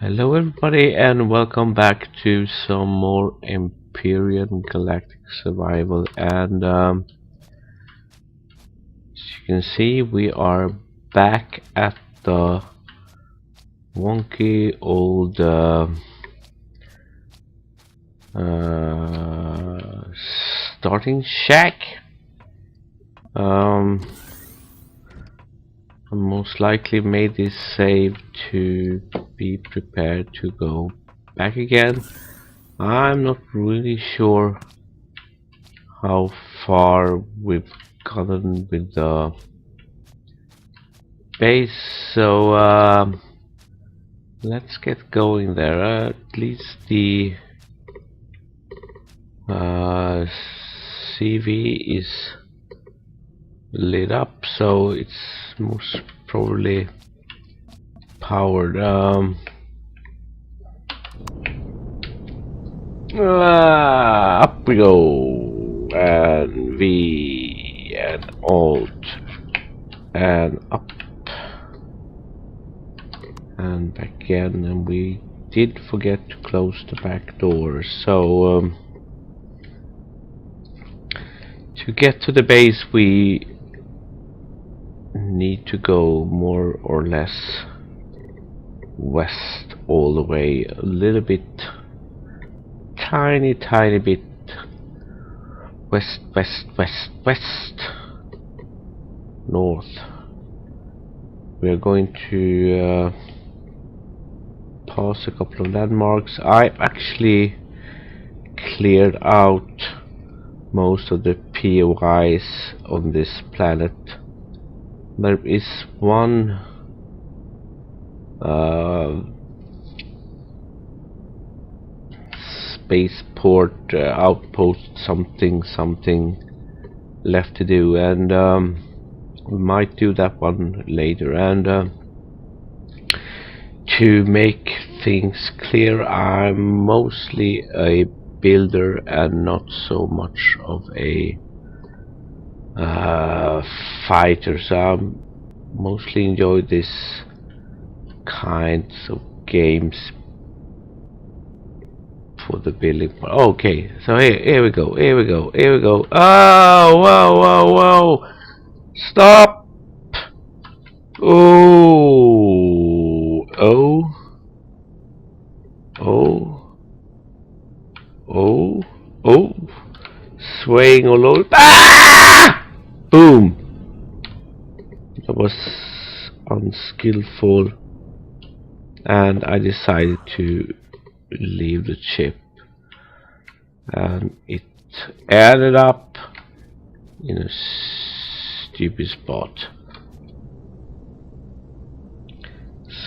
Hello everybody and welcome back to some more Empyrion Galactic Survival, and as you can see we are back at the wonky old starting shack. I most likely made this save to be prepared to go back again. I'm not really sure how far we've gotten with the base, so let's get going there. At least the CV is lit up, so it's most probably powered. Up we go, and V and Alt and up and back again, and we did forget to close the back door, so to get to the base we need to go more or less west all the way, a little bit, tiny bit west, north. We are going to pass a couple of landmarks. I actually cleared out most of the POIs on this planet. There is one spaceport outpost something left to do, and we might do that one later. And to make things clear, I'm mostly a builder and not so much of a fighter, so I mostly enjoy this kinds of games for the building. Okay, so here we go. Oh, whoa, stop. Oh, swaying all over. Ah! Boom. That was unskillful, and I decided to leave the chip, and it ended up in a stupid spot.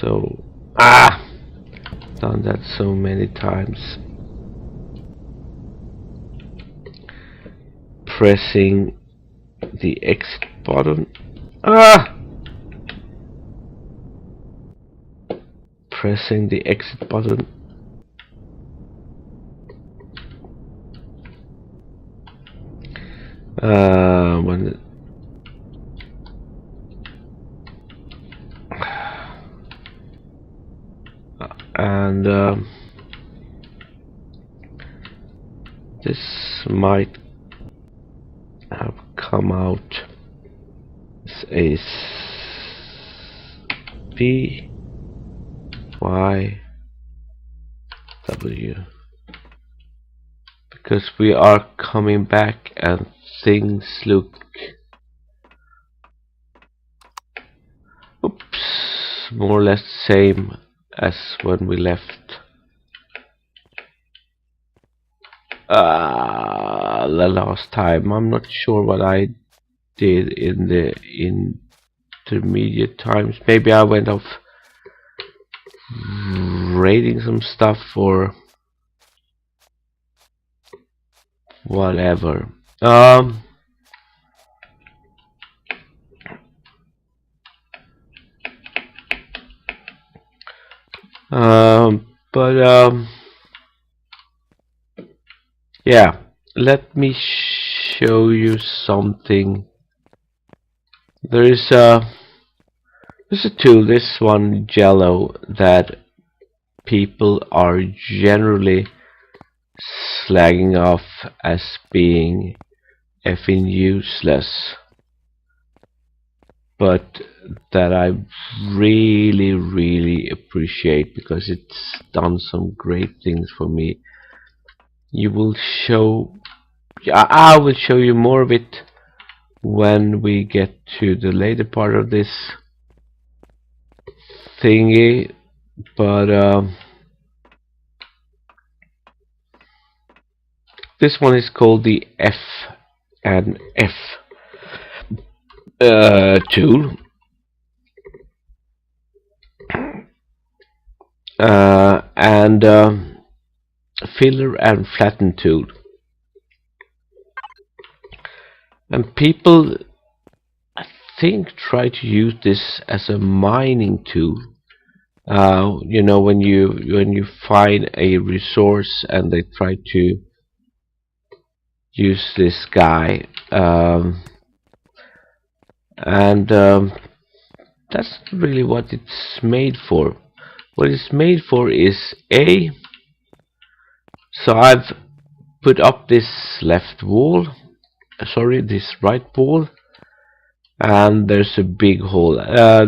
So done that so many times. Pressing the exit button. Pressing the exit button. When and this might have come out as a P Y W, because we are coming back and things look more or less the same as when we left the last time. I'm not sure what I did in the intermediate times. Maybe I went off raiding some stuff or whatever. Yeah, let me show you something. There's a tool, this one yellow, that people are generally slagging off as being effing useless, but that I really appreciate because it's done some great things for me. You will show I will show you more of it when we get to the later part of this thingy, but this one is called the F and F tool, and filler and flatten tool. And people, I think, try to use this as a mining tool. You know, when you find a resource and they try to use this guy, and that's really what it's made for. What it's made for is so I've put up this left wall, sorry, this right wall, and there's a big hole.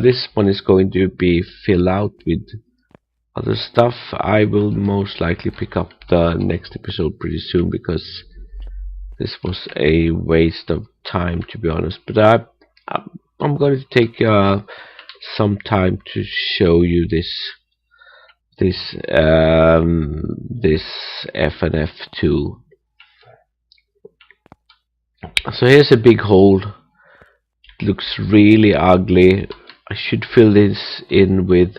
This one is going to be filled out with other stuff. I will most likely pick up the next episode pretty soon because this was a waste of time, to be honest. But I'm going to take some time to show you this F and F tool. So here's a big hole. It looks really ugly. I should fill this in with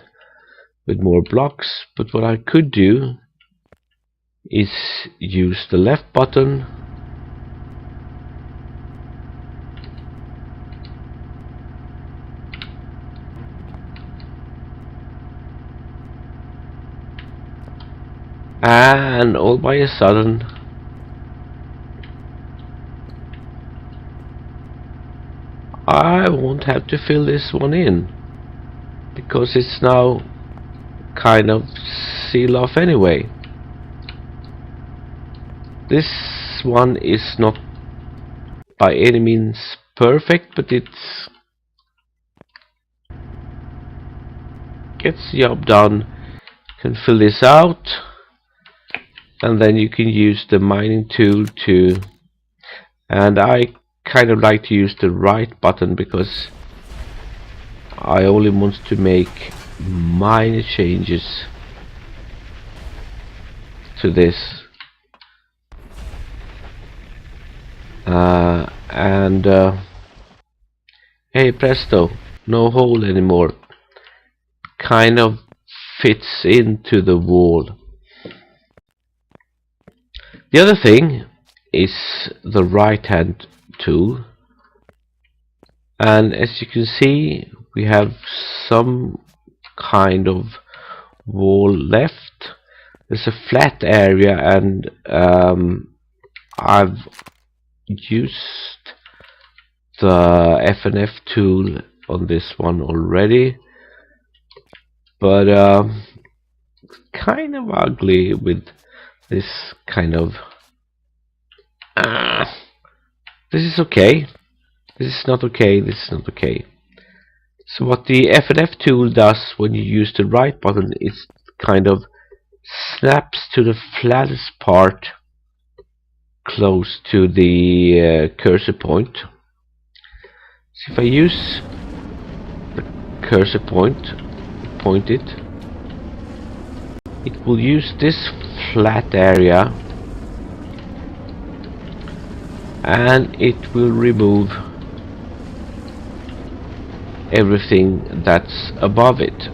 more blocks, but what I could do is use the left button and all by a sudden I won't have to fill this one in because it's now kind of sealed off anyway. This one is not by any means perfect, but it's gets the job done. You can fill this out, and then you can use the mining tool to, and I kind of like to use the right button because I only want to make minor changes to this, and hey presto, no hole anymore, kind of fits into the wall. The other thing is the right hand tool, and as you can see we have some kind of wall left. There's a flat area, and I've used the F and F tool on this one already, but kind of ugly with this kind of this is okay, this is not okay, this is not okay. So what the F and F tool does when you use the right button is kind of snaps to the flattest part close to the cursor point. So if I use the cursor point, point it will use this flat area and it will remove everything that's above it.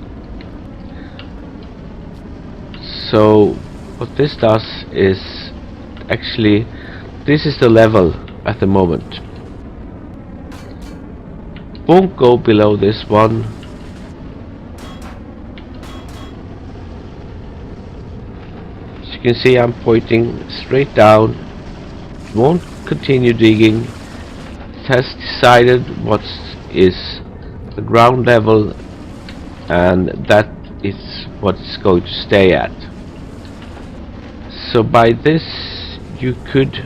So what this does is, actually this is the level at the moment, won't go below this one. As you can see, I'm pointing straight down, won't continue digging. It has decided what is the ground level, and that is what it's going to stay at. So by this you could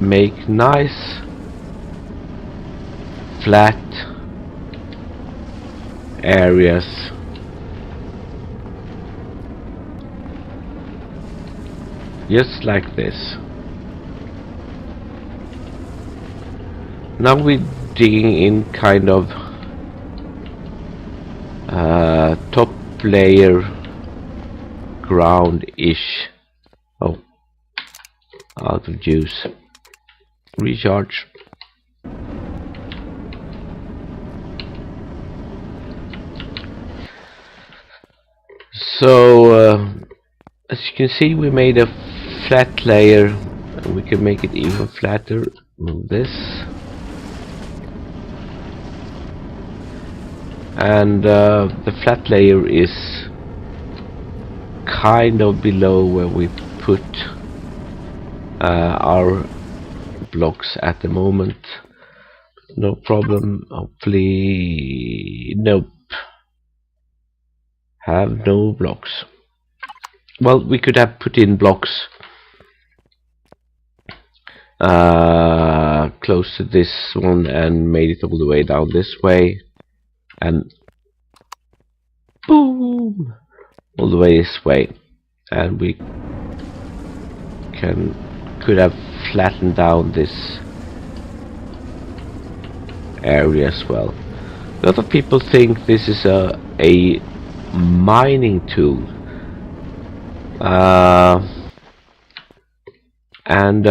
make nice flat areas just like this. Now we're digging in kind of top layer ground-ish. Oh, out of juice. Recharge. So as you can see, we made a flat layer, and we can make it even flatter. Move this, and the flat layer is kind of below where we put our blocks at the moment. No problem. Hopefully, nope. Have no blocks. Well, we could have put in blocks close to this one and made it all the way down this way, and boom, all the way this way, and we could have flattened down this area as well. A lot of people think this is a mining tool, and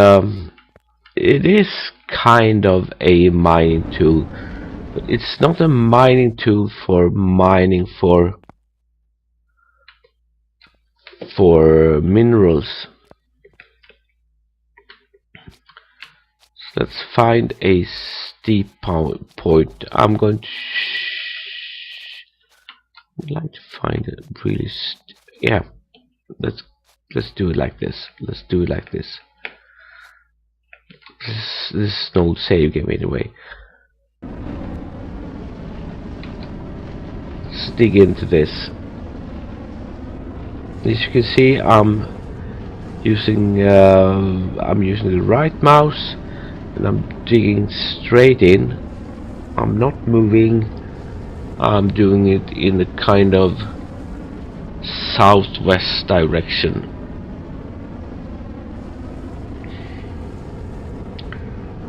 it is kind of a mining tool, but it's not a mining tool for mining for minerals. So let's find a steep point. I'm going to I'd like to find it really yeah, let's do it like this. Let's do it like this. This is an old save game anyway. Let's dig into this. As you can see, I'm using the right mouse, and I'm digging straight in. I'm not moving. I'm doing it in a kind of southwest direction.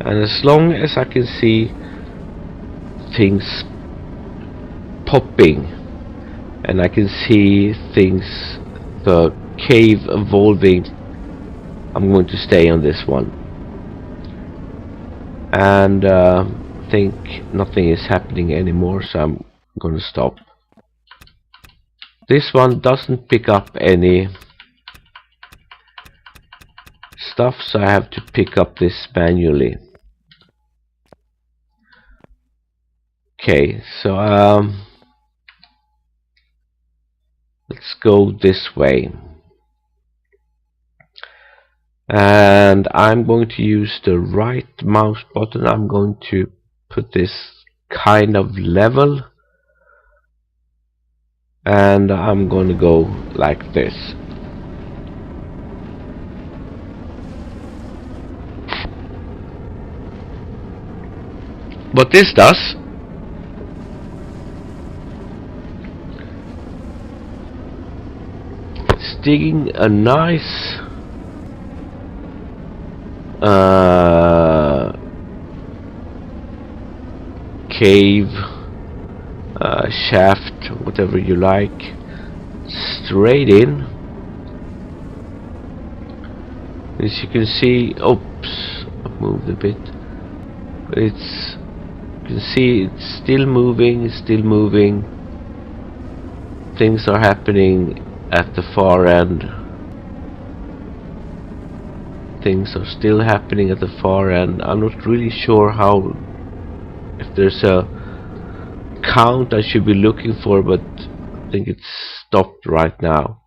And as long as I can see things popping, and I can see things, the cave evolving, I'm going to stay on this one. And I think nothing is happening anymore, so I'm going to stop. This one doesn't pick up any stuff, so I have to pick up this manually. Okay, so let's go this way, and I'm going to use the right mouse button. I'm going to put this kind of level, and I'm going to go like this. What this does, it's digging a nice cave, shaft, whatever you like, straight in. As you can see, oops, I've moved a bit, but you can see it's still moving, things are happening at the far end. Things are still happening at the far end. I'm not really sure if there's a count I should be looking for, but I think it's stopped right now.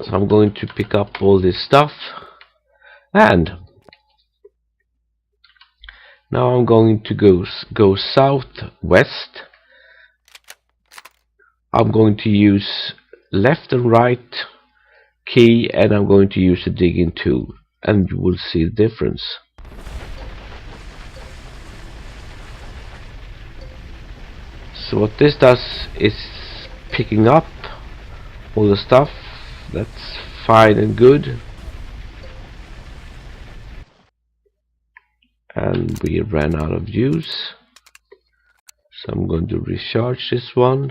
So I'm going to pick up all this stuff, and Now I'm going to go southwest. I'm going to use left and right key, and I'm going to use the digging tool, and you will see the difference. So what this does is picking up all the stuff. That's fine and good. And we ran out of juice, so I'm going to recharge this one.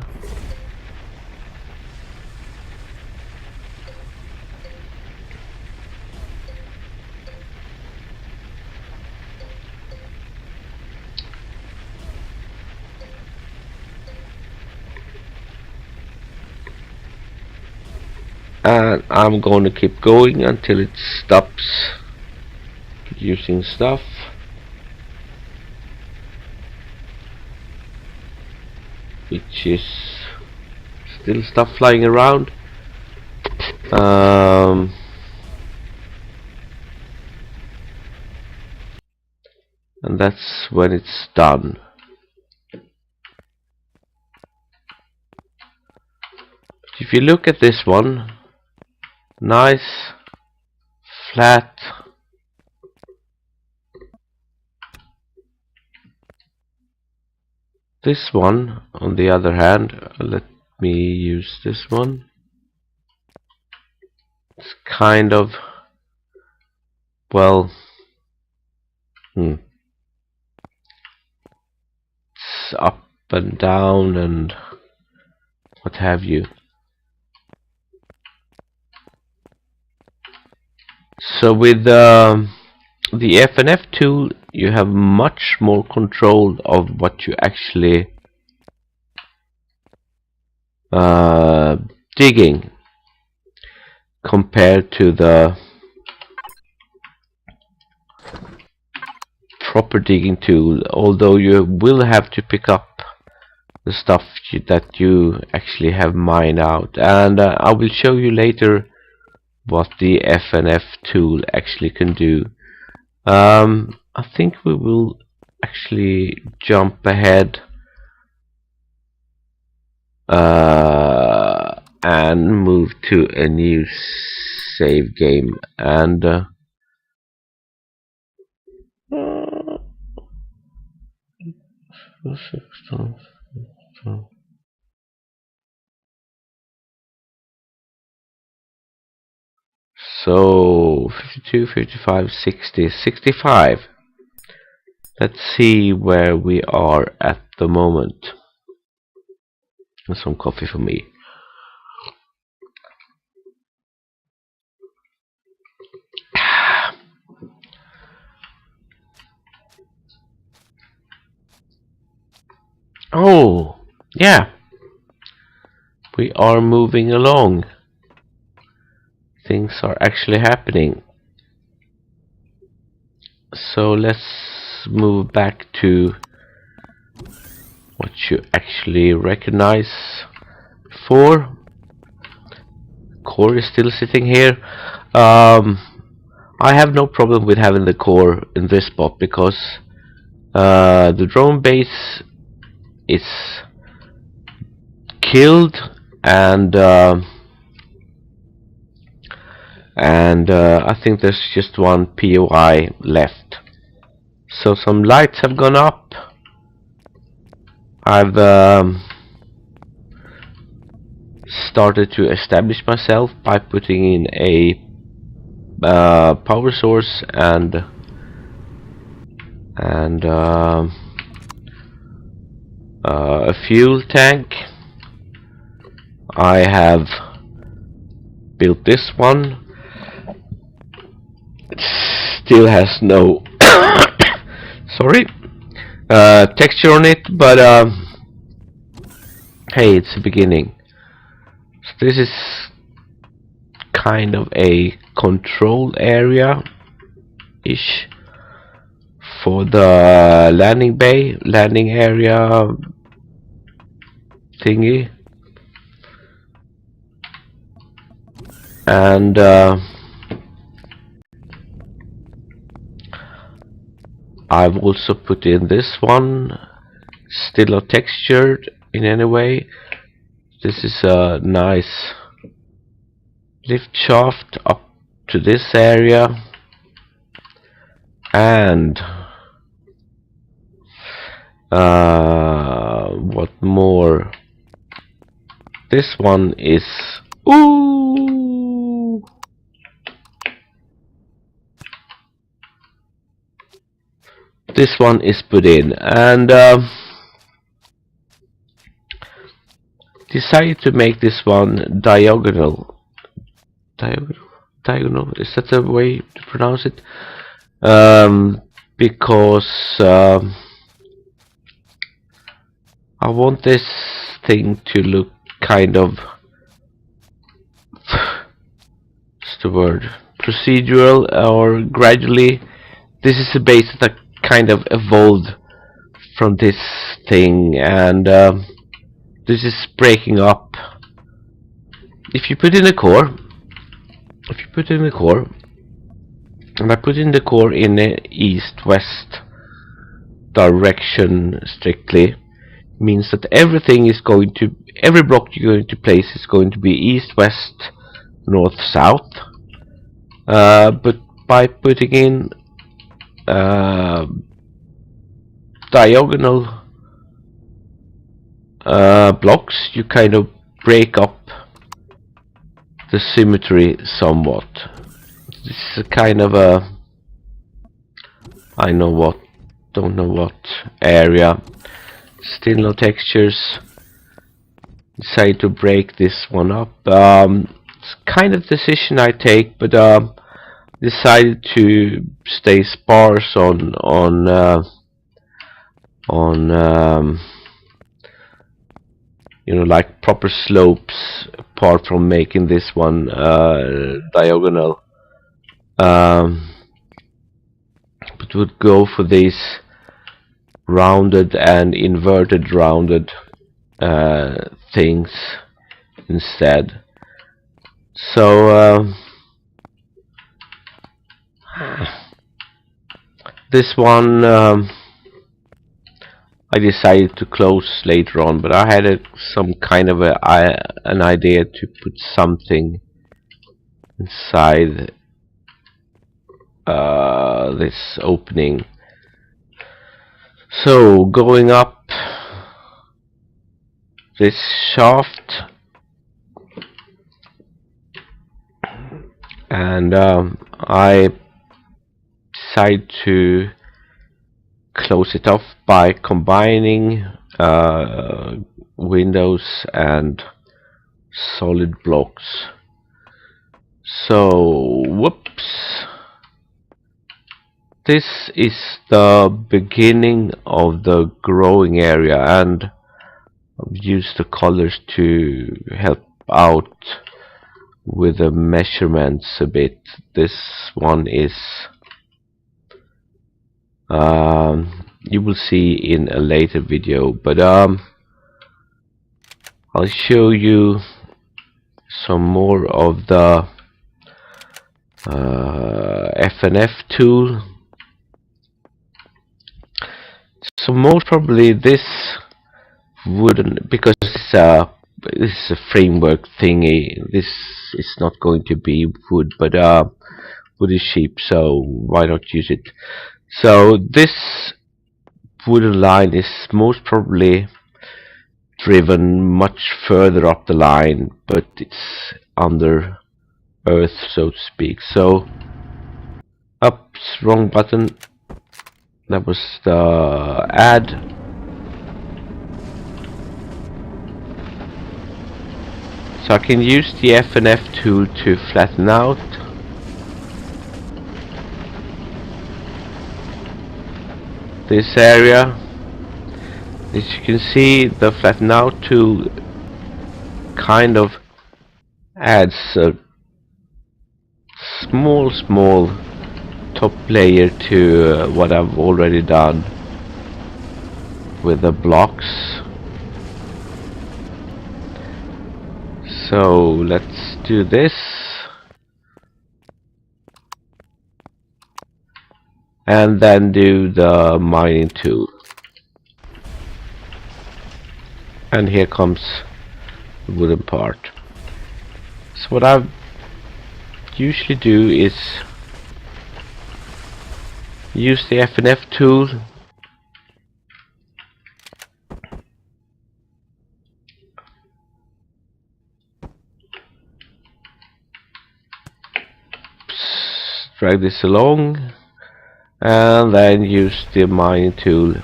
And I'm going to keep going until it stops producing stuff. Which is still stuff flying around. And that's when it's done. If you look at this one, nice, flat. This one, on the other hand, let me use this one. It's kind of, well, it's up and down and what have you. So with the FNF tool, you have much more control of what you actually digging compared to the proper digging tool, although you will have to pick up the stuff that you actually have mined out, and I will show you later what the FNF tool actually can do. I think we will actually jump ahead and move to a new save game, and so 52, 55, 60, 65. Let's see where we are at the moment. And some coffee for me. Oh, yeah. We are moving along. Things are actually happening. So let's move back to what you actually recognize before. Core is still sitting here. I have no problem with having the core in this spot because the drone base is killed, and I think there's just one POI left. So some lights have gone up. I've started to establish myself by putting in a power source and a fuel tank. I have built this one. It still has no sorry texture on it, but hey, it's the beginning. So this is kind of a control area ish for the landing area thingy, and I've also put in this one, still not textured in any way. This is a nice lift shaft up to this area, and what more? This one is this one is put in, and decided to make this one diagonal. Diagonal, is that the way to pronounce it? Because I want this thing to look kind of, what's the word, procedural, or gradually. This is a base that kind of evolved from this thing, and this is breaking up. If you put in a core, and I put in the core in the east-west direction strictly, means that everything is going to, every block you're going to place is going to be east, west, north, south. But by putting in diagonal blocks, you kind of break up the symmetry somewhat. This is a kind of a, I know what, don't know what area. Still no textures. Decided to break this one up. It's kind of decision I take, but decided to stay sparse on you know, like proper slopes, apart from making this one diagonal. But would go for these rounded and inverted rounded things instead. So this one I decided to close later on, but I had some kind of an idea to put something inside this opening. So going up this shaft, and I decided to close it off by combining windows and solid blocks. So whoops, this is the beginning of the growing area, and I've used the colors to help out with the measurements a bit. This one is you will see in a later video, but I'll show you some more of the FNF tool. So most probably this wouldn't, because this is a framework thingy, this is not going to be wood, but wood is cheap, so why not use it? So this wooden line is most probably driven much further up the line, but it's under earth, so to speak. So oops, wrong button. That was the add. So I can use the FNF tool to flatten out. This area. As you can see, the flatten out tool kind of adds a small top layer to what I've already done with the blocks. So let's do this. and then do the mining tool. And here comes the wooden part. So what I usually do is use the F&F tool drag this along, and then use the mining tool,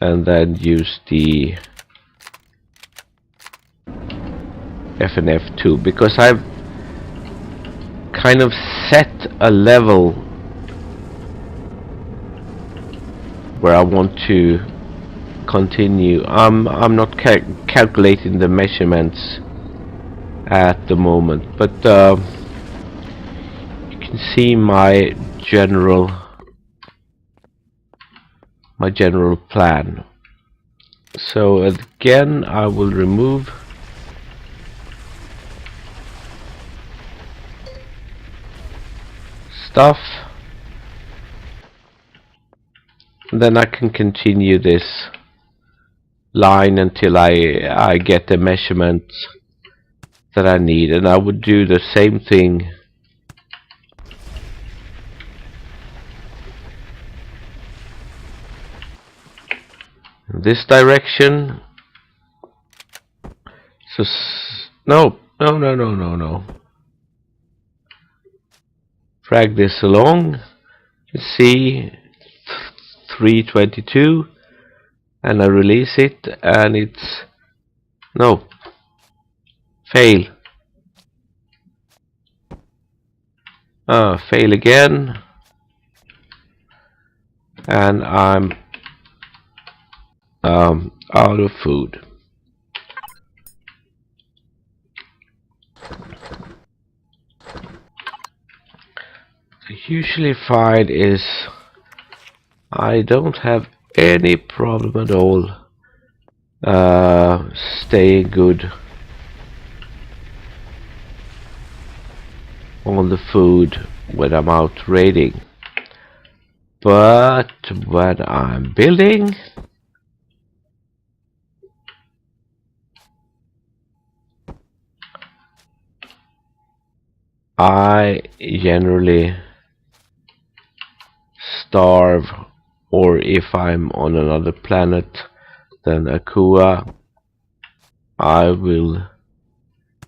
and then use the F&F tool, because I've kind of set a level where I want to continue. I'm not calculating the measurements at the moment, but you can see my general plan. So again, I will remove stuff, and then I can continue this line until I get the measurements that I need, and I would do the same thing in this direction. So no. Drag this along. You see 322, and I release it, and it's no fail. Fail again, and I'm out of food. I usually find is I don't have any problem at all staying good on the food when I'm out raiding, but when I'm building, I generally starve, or if I'm on another planet than Akua, I will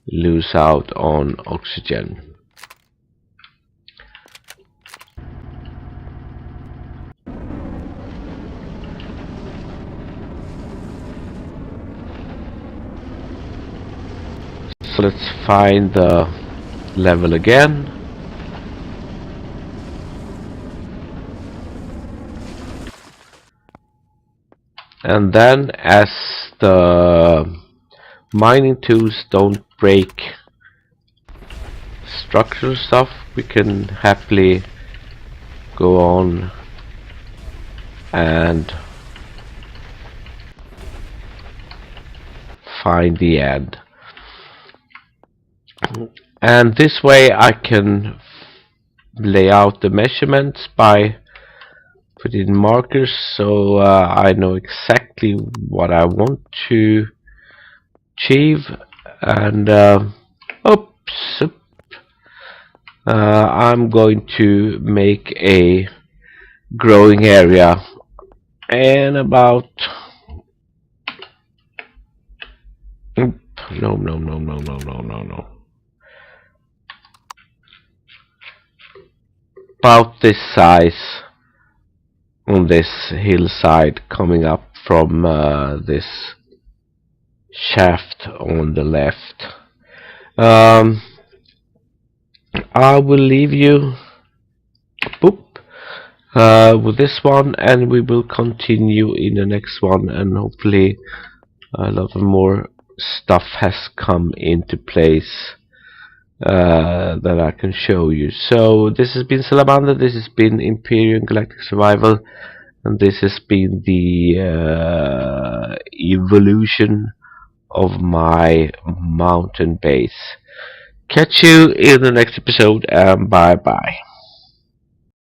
lose out on oxygen. So let's find the level again. And then, as the mining tools don't break structural stuff, we can happily go on and find the end. And this way I can lay out the measurements by putting markers, so I know exactly what I want to achieve. And oops, I'm going to make a growing area, and about no, about this size on this hillside, coming up from this shaft on the left. I will leave you with this one, and we will continue in the next one, and hopefully a lot more stuff has come into place that I can show you. So this has been Salamander, this has been Empyrion Galactic Survival, and this has been the evolution of my mountain base. Catch you in the next episode, and bye bye.